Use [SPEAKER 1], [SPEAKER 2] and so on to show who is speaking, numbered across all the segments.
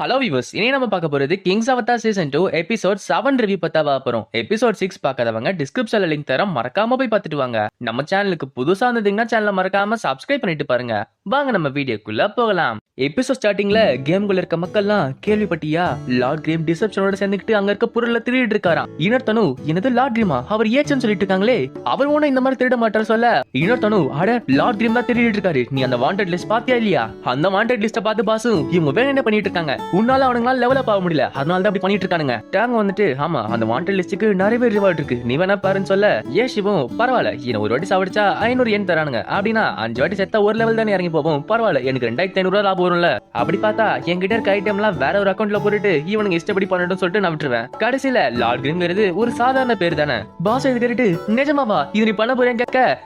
[SPEAKER 1] Hello viewers, இனி நம்ம பார்க்க போறது Kings Avatar season 2 episode 7 review பத்தா போறோம். எபிசோட் 6 பார்க்காதவங்க டிஸ்கிரிப்ஷன்ல லிங்க் தரேன், மறக்காம போய் பார்த்துட்டு வாங்க. நம்ம சேனலுக்கு புதுசா இருந்தீங்கன்னா சேனலை மறக்காம சப்ஸ்கிரைப் பண்ணிட்டு பாருங்க. வாங்க நம்ம வீடியோக்குள்ள போகலாம். எபிசோட் ஸ்டார்டிங்ல கேம்குள்ள இருக்க மக்கள்லாம் கேள்விப்பட்டியா, லார்ட் கிரீம் டிசெப்ஷனோட சேர்ந்துக்கிட்டு அங்க இருக்க பொருளை திருடிட்டு இருக்காராம். இன்னொருத்தனு என்னது லார்ட் கிரீமா, அவர் ஏச்சன்னு சொல்லிட்டு இருக்காங்களே, அவர் ஒன்னும் இந்த மாதிரி திருட மாட்டார் சொல்ல, இன்னொருத்தனு அட லார்ட் கிரீம் தான் திருடிட்டு இருக்காரு, நீ அந்த வாண்டட் லிஸ்ட் பாத்தியா இல்லையா, அந்த வாண்டட் லிஸ்ட பார்த்து பாசும் இவங்க வேற என்ன பண்ணிட்டு இருக்காங்க, உன்னால அவனுங்களால லெவல் அப் ஆக முடியல, அதனால தான் அப்படி பண்ணிட்டு இருக்கானுங்க. டாங்க வந்துட்டு ஆமா அந்த வாண்டட் லிஸ்டுக்கு நிறைய ரிவார்ட் இருக்கு, நீ வேணா பாருன்னு சொல்ல, ஏஷிவும் பரவாயில்ல என்ன ஒரு வாட்டி சாவடிச்சா 500 yen தரானுங்க, அப்படின்னா 5 வாட்டி செத்தா ஒரு லெவல் தானே இறங்கி போவோம், பரவாயில்ல எனக்கு 2500 லாபம் வரும்ல. அப்படி பார்த்தா என்கிட்ட இருக்க ஐட்டம்லாம் வேற ஒரு அக்கௌண்ட்ல போட்டுட்டு இவனுங்க இஷ்டப்படி பண்ணட்டும் சொல்லிட்டு நான் விட்டுருவேன். கடைசியில லார்ட் கிரீம்ங்கிறது ஒரு சாதாரண பேர் தானே. பாஸ் இது கேட்டு நிஜமாவா இது நீ பண்ண போறேன்னு கேட்க,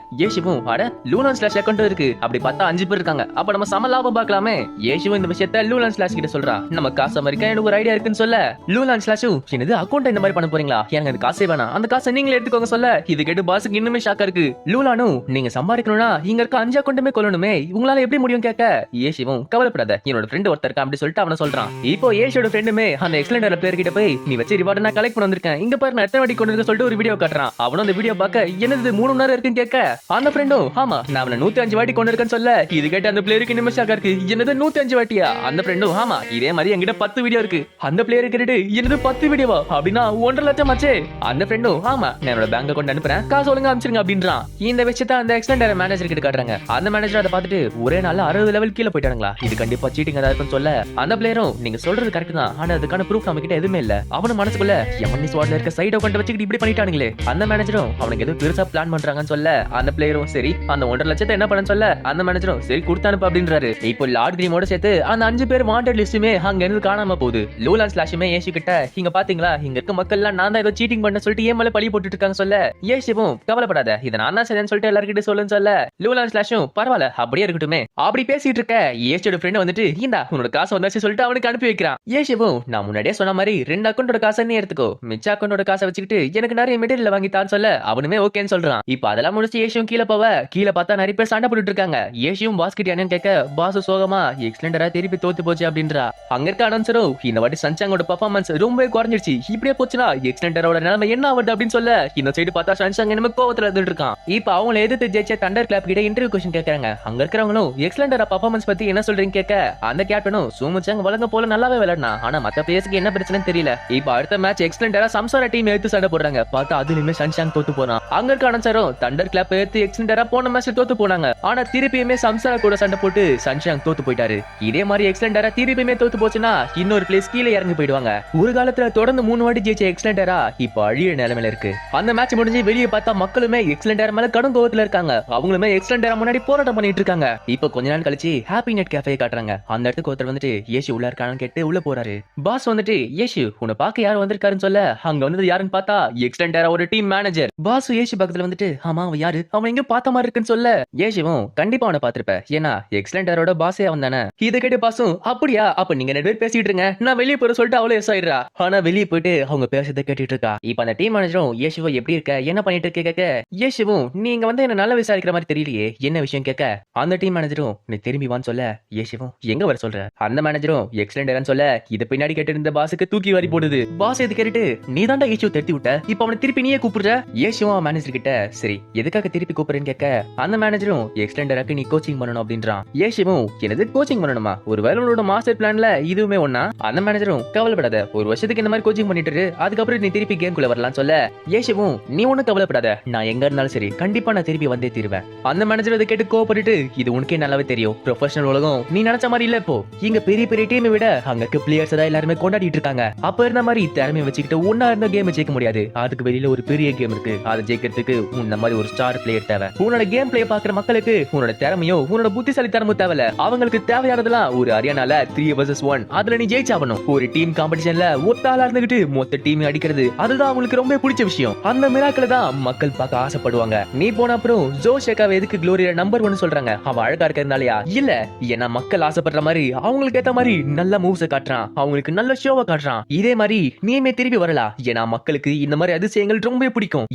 [SPEAKER 1] ஏஷிவும் அட லூலன் ஸ்லாஷ் அக்கௌண்ட் இருக்கு, அப்படி பார்த்தா 5 பேர் இருக்காங்க, அப்ப நம்ம சம லாபம் பார்க்கலாமே. ஏஷிவும் இந்த விஷயத்த லூலன் ஸ்லாஷ் கிட்ட சொல்றா, நம்ம காசு அமெரிக்கா எனக்கு ஒரு ஐடியா இருக்குன்னு சொல்ல, லூலன் ஸ்லாஷும் என்னது அக்கௌண்ட் இந்த மாதிரி பண்ண போறீங்களா, எனக்கு அந்த காசே வேணாம், அந்த காசை நீங்களே எடுத்துக்கோங்க சொல்ல, இது கேட்டு பாஸுக்கு இன்னுமே ஷாக்கா இருக்கு. லூலானும் நீங்க சம்பாதிக்கணும்னா இங்க இருக்க 5 அக்கௌண்ட்டுமே கொள்ளணுமே, உங்களால எப்படி முடியும் கேட்க, ஏஷிவும் கவலைப்படாத என்னோட ஃப்ரெண்ட் ஒருத்தர் இருக்கா அப்படி சொல்லிட்டு அவன சொல்றான். இப்போ ஏஷியோட ஃப்ரெண்டுமே அந்த எக்ஸலென்ட் பிளேயர் கிட்ட போய் நீ வச்சு ரிவார்ட் நான் கலெக்ட் பண்ண வந்திருக்கேன், இங்க பாரு நான் எத்தனை வாட்டி கொண்டு இருக்க சொல்லிட்டு ஒரு வீடியோ காட்டுறான். அவனும் அந்த வீடியோ பார்க்க என்னது 3 மணி நேரம் இருக்குன்னு கேட்க, அந்த ஃப்ரெண்டும் ஆமா நான் அவனை 105 வாட்டி கொண்டு இருக்கேன்னு சொல்ல, இது கேட்டு அந்த பிளேயருக்கு இன்னுமே ஷாக்கா இருக்கு, என்னது 105 வாட்டியா, அந்த ஃப்ரெண்டும் ஆமா இதே மாதிரி என்கிட்ட 10 வீடியோ இருக்கு, அந்த பிளேயர் கேட்டு என்னது 10 வீடியோவா, அப்படின்னா 1.5 லட்சம் ஆச்சே. அந்த ஃப்ரெண்டும் ஆமா நான் என்னோட பேங்க் அக்கௌண்ட் அனுப்புறேன், காசு ஒழுங்கா அனுப்பிச்சிருங்க அப்படின்றான். இந்த விஷயத்த அந்த எக்ஸலென்ட் மேனேஜர் கிட்ட காட்டுறாங்க. அந்த மேனேஜர் அதை பார்த்துட்டு ஒரே நாள்ல 60 லெவல் கீழே போயிட்டாங்களா, இது கண்டிப்பா சீட்டிங் ஏதாவது இருக்குன்னு சொல்ல, அந்த பிளேயரும் நீங்க சொல்றது கரெக்ட் தான், ஆனா அதுக்கான ப்ரூஃப் நம்ம கிட்ட எதுவுமே இல்ல, அவன மனசுக்குள்ள எம்என்இ ஸ்வாட்ல இருக்க சைடு அக்கௌண்ட் வச்சுக்கிட்டு இப்படி பண்ணிட்டானுங்களே. அந்த மேனேஜரும் அவனுக்கு ஏதோ பெருசா பிளான் பண்றாங்கன்னு சொல்ல, அந்த பிளேயரும் சரி அந்த 1.5 லட்சத்தை என்ன பண்ண சொல்ல, அந்த மேனேஜரும் சரி கொடுத்து அனுப்பு அப்படின்றாரு. இப்போ லார்ட் கிரீமோட சேர்த்து அந்த 5 பேர் வாண்டட் லிஸ்டுமே அங்க இருந்து காணாம போகுது. லூலான் ஸ்லாஷுமே ஏஷி கிட்ட இங்க பாத்தீங்களா இங்க இருக்க மக்கள் எல்லாம் நான் தான் ஏதோ சீட்டிங் பண்ண சொல்லிட்டு ஏன் மேல பழி போட்டுட்டு இருக்காங்க சொல்ல, ஏஷிவும் கவலைப்படாத இதை நான் தான் செய்யன்னு சொல்லிட்டு எல்லார்கிட்ட சொல்லுன்னு சொல்ல, லூலான் ஸ்லாஷும் பரவாயில்ல அப்படியே இருக்கட்டுமே. அப்படி பேசிட்டு இருக்க ஏஷியோட ஃப்ரெண்ட் வந்துட்டு இந்தா உன்னோட காசு வந்தாச்சு சொல்லிட்டு அவனுக்கு அனுப்பி வைக்கிறான். ஏஷிவும் நான் முன்னாடியே சொன்ன மாதிரி 2 அக்கௌண்டோட காசை நீ எடுத்துக்கோ, மிச்ச அக்கௌண்டோட காசை வச்சுக்கிட்டு எனக்கு நிறைய மெட்டீரியல் வாங்கி தான் சொல்ல, அவனுமே ஓகேன்னு சொல்றான். இப்ப அதெல்லாம் முடிச்சு ஏஷியும் கீழே போவ, கீழே பார்த்தா நிறைய பேர் சண்டை போட்டுட்டு இருக்காங்க. ஏஷியும் பாஸ் கிட்ட என்னன்னு கேட்க, பாஸ் சோகமா எக்ஸலென்டரா திருப்பி தோத்து போச்சு அப்படின்றா. அங்க இருக்க அனௌன்சரும் இந்த வாட்டி சன்சாங்கோட பெர்ஃபார்மன்ஸ் ரொம்ப குறைஞ்சிருச்சு, இப்படியே போச்சுன்னா எக்ஸலென்டரோட நிலைமை என்ன ஆகுது அப்படின்னு சொல்ல, இந்த சைடு பார்த்தா சன்சாங் என்ன கோவத்துல இருந்துட்டு இருக்கான். இப்ப அவங்களை எதிர்த்து ஜெயிச்ச தண்டர் கிளாப் கிட்ட இன்டர்வியூ கொஸ்டின் கேட்கறாங்க. அங்க இருக்கிறவங்களும் எக்ஸலென்டரா பெர்ஃபார்மன்ஸ் பத்தி என்ன சொல்றீங்க கேட்க, அந்த கேப்டனும் சூமுச்சாங் வழங்க போல நல்லாவே விளையாடுனா, ஆனா மத்த பிளேயர்ஸ்க்கு என்ன பிரச்சனைன்னு தெரியல. இப்ப அடுத்த மேட்ச் எக்ஸலென்டரா சம்சாரா டீம் எடுத்து சண்டை போடுறாங்க, பார்த்தா அதுலயுமே சன்சாங் தோத்து போறான். அங்க இருக்க அனௌன்சரும் தண்டர் கிளாப் எடுத்து எக்ஸலென்டரா போன மேட்ச் தோத்து போனாங்க, ஆனா திருப்பியுமே சம்சாரா கூட சண்டை போட்டு சன்சாங் தோத்து போயிட்டாரு. இதே மாதிரி எக்ஸலென்டரா திருப்பியுமே தோத்து போச்சுன்னா இன்னொரு பிளேஸ் கீழே இறங்கி போயிடுவாங்க. ஒரு காலத்துல தொடர்ந்து 3 வாட்டி ஜெயிச்ச எக்ஸலென்டரா இப்ப அழிய நிலைமையில இருக்கு. அந்த மேட்ச் முடிஞ்சு வெளியே பார்த்தா மக்களுமே எக்ஸலென்டரா மேல கடும் கோவத்துல இருக்காங்க, அவங்களுமே எக்ஸலென்டரா முன்னாடி போராட்டம் பண்ணிட்டு இருக்காங்க. இப்ப கொஞ்ச நாள் கழிச்சு ஹாப்பி நெட் கேஃபே காட்டுறாங்க. அந்த இடத்துக்கு ஒருத்தர் வந்துட்டு ஏஷி உள்ள இருக்கானு கேட்டு உள்ள போறாரு. பாஸ் வந்துட்டு ஏஷி உன்னை பார்க்க யார் வந்திருக்காருன்னு சொல்ல, அங்க வந்தது யாருன்னு பார்த்தா எக்ஸலென்டரா ஒரு டீம் மேனேஜர். பாஸ் ஏஷி பக்கத்துல வந்துட்டு ஆமா அவன் யாரு, அவன் எங்க பார்த்த மாதிரி இருக்குன்னு சொல்ல, ஏஷிவும் கண்டிப்பா அவனை பார்த்திருப்ப, ஏன்னா எக்ஸலென்டரோட பாஸே அவன் தானே. இதை கேட்டு பாஸும் அப்படியா அப்ப நீங்க 2 பேர் பேசிட்டு இருங்க, நான் வெளியே போற சொல்லிட்டு அவளே எஸ் ஆயிடுறா. ஆனா வெளியே போயிட்டு அவங்க பேசுறதை கேட்டுட்டு இருக்கா. இப்ப அந்த டீம் மேனேஜரும் ஏஷிவோ எப்படி இருக்க என்ன பண்ணிட்டு இருக்க கேட்க, ஏஷிவும் நீங்க வந்து என்ன நல்லா விசாரிக்கிற மாதிரி தெரியலையே என்ன விஷயம் கேட்க, அந்த டீம் மேனேஜரும் நீ திரும்பி வான்னு சொல்ல, ஏஷிவும் எங்க வர சொல்ற, அந்த மேனேஜரும் எக்ஸலென்டரான்னு சொல்ல, இது பின்னாடி கேட்டு இருந்த பாஸுக்கு தூக்கி வாரி போடுது. பாஸ் இது கேட்டு நீ தாண்டா ஏஷிவ் தடுத்து விட்ட, இப்ப அவனை திருப்பி நீயே கூப்பிடுற. ஏஷிவும் மேனேஜர் கிட்ட சரி எதுக்காக திருப்பி கூப்பிடுறேன்னு கேட்க, அந்த மேனேஜரும் எக்ஸலென்டராக்கு நீ கோச்சிங் பண்ணணும் அப்படின்றான். ஏஷிவும் என்னது கோச்சிங் பண்ணணுமா, ஒரு வேலோட மாஸ்டர் பிளான்ல இதுவுமே ஒண்ணா. அந்த மேனேஜரும் கவலைப்படாத ஒரு வருஷத்துக்கு இந்த மாதிரி கோச்சிங் பண்ணிட்டு அதுக்கப்புறம் நீ திருப்பி கேம் குள்ள வரலாம் சொல்ல, ஏஷிவும் நீ ஒன்னும் கவலைப்படாத நான் எங்க இருந்தாலும் சரி கண்டிப்பா நான் திருப்பி வந்தே தீருவேன். அந்த மேனேஜர் அதை கேட்டு கோவப்பட்டு இது உனக்கே நல்லாவே தெரியும், ப்ரொஃபஷனல் உலகம் நீ நினைச்ச மாதிரி இல்ல, இப்போ இங்க பெரிய பெரிய டீமை விட அங்க இருக்க பிளேயர்ஸ் தான் எல்லாருமே கொண்டாடிட்டு இருக்காங்க, அப்ப இருந்த மாதிரி திறமையை வச்சுக்கிட்டு ஒன்னா இருந்த கேம் ஜெயிக்க முடியாது, அதுக்கு வெளியில ஒரு பெரிய கேம் இருக்கு, அதை ஜெயிக்கிறதுக்கு இந்த மாதிரி ஒரு ஸ்டார் பிளேயர் தேவை. உன்னோட கேம் பிளே பாக்குற மக்களுக்கு உன்னோட திறமையோ உன்னோட புத்திசாலி திறமும் தேவையில்ல, அவங்களுக்கு தேவையானதெல்லாம் ஒரு அரியானால 3 vs 1 அதுல நீ ஜெயிச்சாகணும். ஒரு டீம் காம்படிஷன்ல ஒத்தாளா இருந்துகிட்டு மொத்த டீம் அடிக்கிறது அதுதான் அவங்களுக்கு ரொம்ப பிடிச்ச விஷயம், அந்த மிராக்கிள் தான் மக்கள் பார்க்க ஆசைப்படுவாங்க. நீ போன அப்புறம் ஜோ ஷேகாவை எதுக்கு குளோரியா நம்பர் 1 சொல்றாங்க, அவ அழகா இருக்கிறதுனாலயா இல்ல, ஏன்னா மக்கள் மக்கள் ஆசைப்படுற மாதிரி அவங்களுக்கு ஏத்த மாதிரி நல்ல மூவ்ஸை காட்டுறான், அவங்களுக்கு நல்ல ஷோவை காட்டுறான். இதே மாதிரி நீயுமே திரும்பி வரலாம். ஏன்னா மக்களுக்கு இந்த மாதிரி அதிசயங்கள் ரொம்பவே பிடிக்கும்.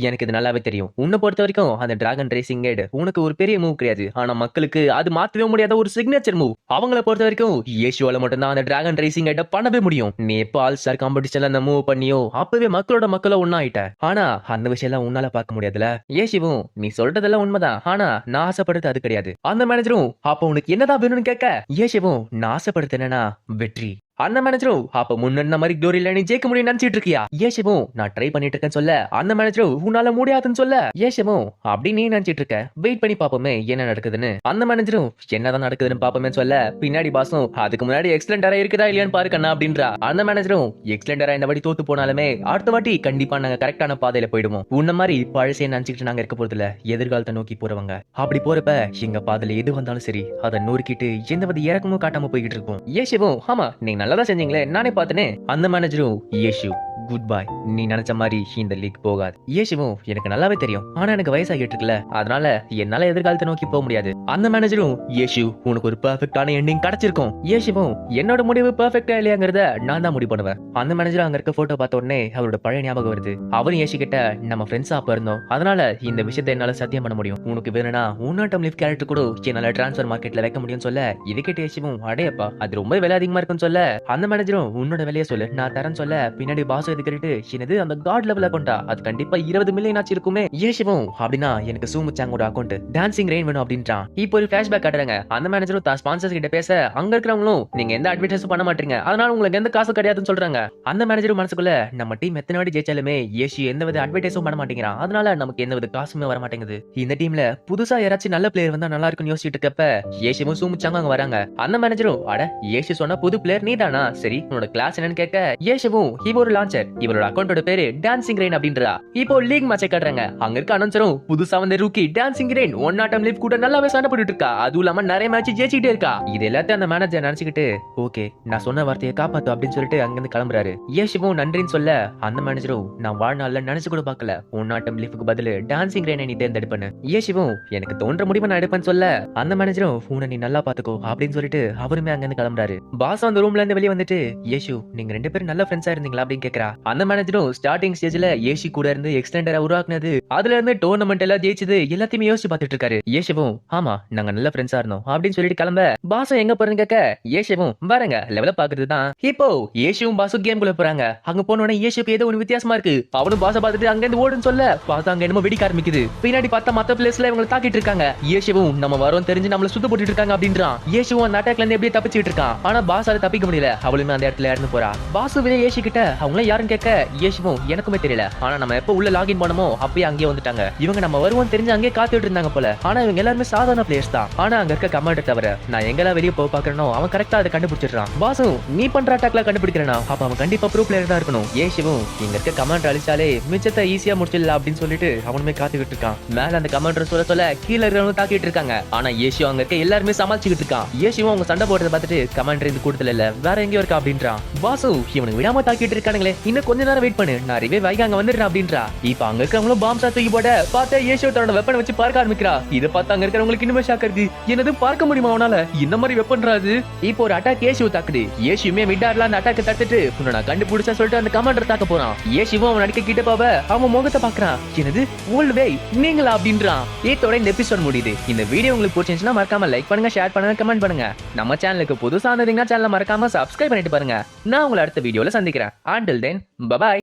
[SPEAKER 1] எனக்கு இது நல்லாவே தெரியும். உன்னை பொறுத்த வரைக்கும் அந்த டிராகன் ரேசிங் ஹெட் உனக்கு ஒரு பெரிய மூவ் கிடையாது, ஆனா மக்களுக்கு அது மாத்தவே முடியாத ஒரு சிக்னேச்சர் மூவ். அவங்கள பொறுத்த வரைக்கும் ஏஷுவால மட்டும் தான் அந்த டிராகன் ரேசிங் ஹெட் பண்ணவே முடியும். நீ எப்ப ஆல் ஸ்டார் காம்படிஷன்ல அந்த மூவ் பண்ணியோ அப்பவே மக்கள ஒன்னாயிட்ட. ஆனா அந்த விஷயம் எல்லாம் உன்னால பார்க்க முடியாதுல. ஏஷிவும் நீ சொல்றதெல்லாம் உண்மைதான், ஆனா நான் ஆசைப்படுறது அது கிடையாது. அந்த மேனேஜரும் அப்ப உனக்கு என்னதான் வேணும்னு கேட்க, ஏஷிவும் நான் ஆசைப்படுறது என்னன்னா வெற்றி. அந்த மேனேஜரும் அப்ப முன்ன மாதிரி குளோரியில நீ ஜெயிக்க முடியும் நினைச்சிட்டு இருக்கியா? ஏஷிவும் நான் ட்ரை பண்ணிட்டு இருக்கேன்னு சொல்ல, அந்த மேனேஜரும் உன்னால முடியாதுன்னு சொல்ல, ஏஷிவும் அப்படி நீ நினைச்சிட்டு இருக்க, வெயிட் பண்ணி பாப்போமே என்ன நடக்குதுன்னு. அந்த மேனேஜரும் என்னதான் நடக்குதுன்னு பாப்போமே சொல்ல, பின்னாடி பாசும் அதுக்கு முன்னாடி எக்ஸலண்டரா இருக்குதா இல்லையான்னு பாரு கண்ணா அப்படின்றா. அந்த மேனேஜரும் எக்ஸலண்டரா இந்த வாட்டி தோத்து போனாலுமே அடுத்த வாட்டி கண்டிப்பா நாங்க கரெக்டான பாதையில போயிடுவோம். உன்ன மாதிரி பழசே நினைச்சுக்கிட்டு நாங்க இருக்க போறதுல எதிர்காலத்தை நோக்கி போறவங்க. அப்படி போறப்ப எங்க பாதையில எது வந்தாலும் சரி அதை நொறுக்கிட்டு எந்த வித இறக்கமும் காட்டாம போய்கிட்டு இருப்போம். ஏஷிவும் ஆமா நீங்க நல்லதா செஞ்சீங்களே, நானே பார்த்தனே. அந்த மேனேஜரும் ஏஷு குட் பை, நீ நினைச்ச மாதிரி இந்த லீக் போகாது. ஏஷுவும் எனக்கு நல்லாவே தெரியும், ஆனா எனக்கு வயசாகிட்டு இருக்குல்ல, அதனால என்னால எதிர்காலத்தை நோக்கி போக முடியாது. அந்த மேனேஜரும் ஏஷு உனக்கு ஒரு பெர்ஃபெக்ட்டான எண்டிங் கிடைச்சிருக்கும். ஏஷுவும் என்னோட முடிவு பெர்ஃபெக்ட்டா இல்லையாங்கிறத நான் தான் முடிவு பண்ணுவேன். அந்த மேனேஜர் அங்க இருக்க போட்டோ பார்த்த உடனே அவரோட பழைய ஞாபகம் வருது. அவரும் ஏஷு கிட்ட நம்ம ஃப்ரெண்ட்ஸா அப்ப இருந்தோம், அதனால இந்த விஷயத்தை என்னால சத்தியம் பண்ண முடியும். உனக்கு வேணும்னா உன்னாட்டம் லிஃப்ட் கேரக்டர் கூட என்னால டிரான்ஸ்ஃபர் மார்க்கெட்ல வைக்க முடியும்னு சொல்ல, இது கிட்ட ஏஷுவும் அடையப்பா அது ரொம்ப விலை அதிகமா இருக்குன்னு சொல்ல, அந்த மேனேஜரும் உன்னோட விலையை சொல்லு நான் தரேன்னு சொல்ல, பின்னாடி பாஸ் எதுக்கிட்டு என்னது அந்த காட் லெவல் அக்கௌண்டா, அது கண்டிப்பா 20 மில்லியன் ஆச்சு இருக்குமே. ஏஷிவும் அப்படின்னா எனக்கு சூமுச்சாங்கோட அக்கௌண்ட் டான்சிங் ரெயின் வேணும் அப்படின்றான். இப்போ ஒரு ஃபிளாஷ்பேக் காட்டுறாங்க. அந்த மேனேஜரும் தான் ஸ்பான்சர்ஸ் கிட்ட பேச, அங்க இருக்கிறவங்களும் நீங்க எந்த அட்வர்டைஸும் பண்ண மாட்டீங்க, அதனால உங்களுக்கு எந்த காசு கிடையாதுன்னு சொல்றாங்க. அந்த மேனேஜரும் மனசுக்குள்ள நம்ம டீம் எத்தனை வாட்டி ஜெயிச்சாலுமே ஏஷி எந்த வித அட்வர்டைஸும் பண்ண மாட்டேங்கிறான், அதனால நமக்கு எந்த வித காசுமே வர மாட்டேங்குது. இந்த டீம்ல புதுசா யாராச்சும் நல்ல பிளேயர் வந்தா நல்லா இருக்குன்னு யோசிச்சுட்டு இருக்கப்ப ஏஷிவும் சூமுச்சாங்க அங்க வராங்க. அந்த மேனேஜரும் அட ஏஷி சொன்ன புது பிளேயர் நீதானா, சரி உன்னோட கிளாஸ் என்னன்னு கேட்க, ஏஷிவும் இவ ஒரு லான்ச்சர், இவரோட அக்கௌண்டோட பேரு டான்சிங் ரெயின் அப்படின்றா. இப்போ லீக் மேட்சை காட்டுறாங்க. அங்க இருக்க அனௌன்சரும் புதுசா வந்த ரூக்கி டான்சிங் ரெயின் ஒன் ஆட்டம் லிவ் கூட நல்லாவே சண்டை போட்டுட்டு இருக்கா, அதுவும் இல்லாம நிறைய மேட்ச் ஜெயிச்சிட்டே இருக்கா. இது எல்லாத்தையும் அந்த மேனேஜர் நினைச்சுக்கிட்டு ஓகே நான் சொன்ன வார்த்தையை காப்பாத்து அப்படின்னு சொல்லிட்டு அங்கிருந்து கிளம்புறாரு. ஏஷிவும் நன்றின்னு சொல்ல, அந்த மேனேஜரும் நான் வாழ்நாள்ல நினைச்சு கூட பார்க்கல ஒன் ஆட்டம் லிவ்க்கு பதில் டான்சிங் ரெயினை நீ தேர்ந்தெடுப்பேன்னு. ஏஷிவும் எனக்கு தோன்ற முடிவை நான் எடுப்பேன்னு சொல்ல, அந்த மேனேஜரும் உன்னை நீ நல்லா பாத்துக்கோ அப்படின்னு சொல்லிட்டு அவருமே அங்கிருந்து கிளம்புறாரு. பாஸ் அந்த ரூம்ல இருந்து வெளியே வந்துட்டு ஏஷு நீங்க ரெண்டு பேரும் நல்ல ஃப்ரெண்ட்ஸா இருந்தீங்களா அப்படின்னு கேக்குறா. அந்த மேனேஜரும் ஸ்டார்டிங் ஸ்டேஜ்ல ஏஷி கூட இருந்து எக்ஸ்டெண்டரா உருவாக்குனது, அதுல இருந்து டோர்னமெண்ட் எல்லாம் ஜெயிச்சது எல்லாத்தையுமே யோசிச்சு பார்த்துட்டு இருக்காரு. ஏஷிவும் ஆமா நாங்க நல்ல ஃப்ரெண்ட்ஸா இருந்தோம் அப்படின்னு சொல்லிட்டு கிளம்ப, பாசம் எங்க போறேன்னு கேட்க ஏஷிவும் வரங்க லெவல பாக்குறது தான். இப்போ ஏஷியும் பாசும் கேம் குள்ள போறாங்க. அங்க போன உடனே ஏஷிக்கு ஏதோ ஒன்று வித்தியாசமா இருக்கு. அவனும் பாச பார்த்துட்டு அங்க இருந்து ஓடுன்னு சொல்ல, பாசம் அங்க என்னமோ வெடிக்க ஆரம்பிக்குது. பின்னாடி பார்த்தா மத்த பிளேஸ்ல இவங்க தாக்கிட்டு இருக்காங்க. ஏஷிவும் நம்ம வரோம் தெரிஞ்சு நம்மள சுத்த போட்டுட்டு இருக்காங்க அப்படின்றான். ஏஷிவும் அந்த அட்டாக்ல இருந்து எப்படியே தப்பிச்சிட்டு இருக்கான், ஆனா பாஸால தப்பிக்க முடியல. அவளுமே அந்த இடத்துல இறந்து போறா. பாசு வெளியே ஏஷி கிட்ட அவங்கள யாருன்னு கேட்க, ஏஷிவும் எனக்குமே தெரியல, ஆனா நம்ம எப்ப உள்ள லாகின் பண்ணமோ அப்பயே அங்கேயே வந்துட்டாங்க. இவங்க நம்ம வருவோம் தெரிஞ்சு அங்கேயே காத்துட்டு இருந்தாங்க போல, ஆனா இவங்க எல்லாருமே சாதாரண பிளேயர்ஸ் தான். ஆனா அங்க இருக்க கமாண்டர் தவிர நான் எங்கெல்லாம் வெளியே போக பாக்குறனோ அவன் கரெக்டா அதை கண்டுபிடிச்சிடுறான். பாசு நீ பண்ற அட்டாக்ல கண்டுபிடிக்கிறனா, அப்ப அவன் கண்டிப்பா ப்ரூ பிளேயர் தான் இருக்கணும். ஏஷிவும் இங்க இருக்க கமாண்டர் அழிச்சாலே மிச்சத்தை ஈஸியா முடிச்சிடலாம் அப்படின்னு சொல்லிட்டு அவனுமே காத்துக்கிட்டு இருக்கான். மேல அந்த கமாண்டர் சொல்ல கீழே இருக்கிறவங்க தாக்கிட்டு இருக்காங்க. ஆனா ஏஷியோ அங்க இருக்க எல்லாருமே சமாளிச்சுக்கிட்டு இருக்கான். ஏஷிவும் அவங்க சண்டை போடுறத பார்த்துட்டு கமாண்டர் இந்த கூட்டத்துல இல்ல வேற எங்கேயோ இருக்கா அப்படின்றான். பாசு இவனுக்கு விடாம தாக்கிட்டு இருக்கானுங்களே, இன்னும் கொஞ்ச நேரம் வெயிட் பண்ணு, நான் ரிவே வைக்க அங்க வந்துடுறேன் அப்படின்றா. இப்ப அங்க இருக்கிறவங்களும் பாம்ஸா தூக்கி போட பார்த்தா ஏஷியோ தன்னோட வெப்பனை வச்சு பார்க்க ஆரம்பிக்கிறா. இதை பார்த்து அங்க இருக்கிறவங்களுக்கு இன்னுமே ஷாக் இருக்கு. என்னது பார்க்க முடியுமா அவனால இந்த மாதிரி வெப்பன்றாது. இப்போ ஒரு அட்டாக் ஏஷியோ தாக்குது. ஏஷியுமே மிட்டார்ல அந்த அட்டாக்கை தடுத்துட்டு உன்னை நான் கண்டுபிடிச்சா சொல்லிட்டு அந்த கமாண்டர் தாக்க போறான். ஏஷியும் அவன் அடிக்க கிட்ட போவ அவன் முகத்தை பாக்குறான். என்னது ஓல்ட் வே நீங்களா அப்படின்றான். இதோட இந்த எபிசோட் முடியுது. இந்த வீடியோ உங்களுக்கு பிடிச்சிருந்துச்சுன்னா மறக்காம லைக் பண்ணுங்க, ஷேர் பண்ணுங்க, கமெண்ட் பண்ணுங்க. நம்ம சேனலுக்கு புதுசா இருந்தீங்கன்னா சேனலை மறக்காம சப்ஸ்கிரைப் பண்ணிட்டு பாருங்க. நான் உங்களை அடுத்த வீடியோல சந்திக்கிறேன். Until then, bye bye.